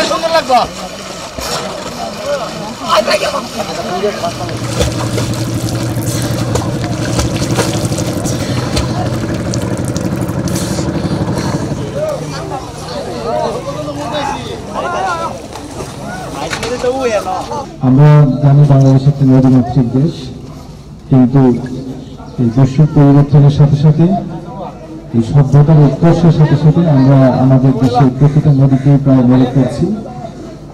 সুন্দর লাগবে। আমরা জানি বাংলাদেশ একটি নদীমাতৃক দেশ, কিন্তু এই বৈশ্বিক পরিবর্তনের সাথে সাথে এই সভ্যতার উৎকর্ষের সাথে সাথে আমরা আমাদের দেশের প্রতিটা নদীকে প্রায় মনে করছি,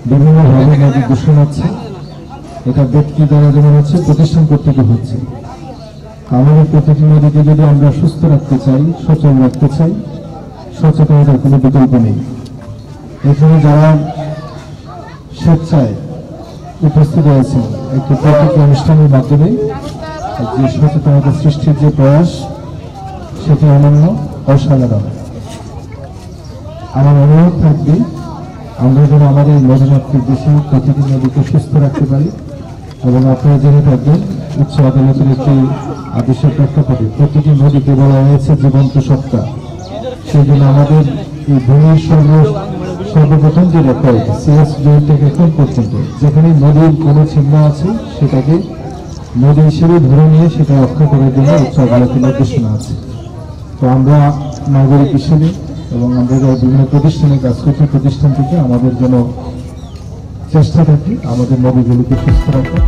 বিভিন্নভাবে নদী দূষণ হচ্ছে। এটা ব্যক্তি দ্বারা যেমন হচ্ছে, প্রতিষ্ঠান কর্তৃক হচ্ছে। আমাদের প্রতিটি নদীকে যদি আমরা সুস্থ রাখতে চাই, সচল রাখতে চাই, সচেতনতার কোনো বিকল্প নেই। এখানে যারা স্বেচ্ছায় উপস্থিত হয়েছেন একটি প্রত্যেক অনুষ্ঠানের মাধ্যমে যে সচেতনতা সৃষ্টির যে প্রয়াস, সেটি অনন্য, অসাধারণ। আমার অনুরোধ থাকবে, আমরা যেন আমাদের নদীমাতৃক দেশে প্রতিটি নদীকে সুস্থ রাখতে পারি। এবং আপনারা জেনে থাকবেন, উচ্চ আদালতের একটি আদেশের প্রেক্ষাপটে প্রতিটি নদীকে বলা হয়েছে জীবন্ত সত্তা। সেই জন্য আমাদের এই ভূমির সর্বপ্রথম যে রেকর্ড CS2 থেকে এখন পর্যন্ত যেখানে নদীর কোনো চিহ্ন আছে, সেটাকে নদী হিসেবে ধরে নিয়ে সেটা রক্ষা করার জন্য উচ্চ আদালতের নির্দেশনা আছে। তো আমরা নাগরিক হিসেবে এবং আমরা বিভিন্ন প্রতিষ্ঠানে কাজ করছি, প্রতিষ্ঠান থেকে আমাদের জন্য চেষ্টা থাকি আমাদের নদীগুলিকে সুস্থ রাখা।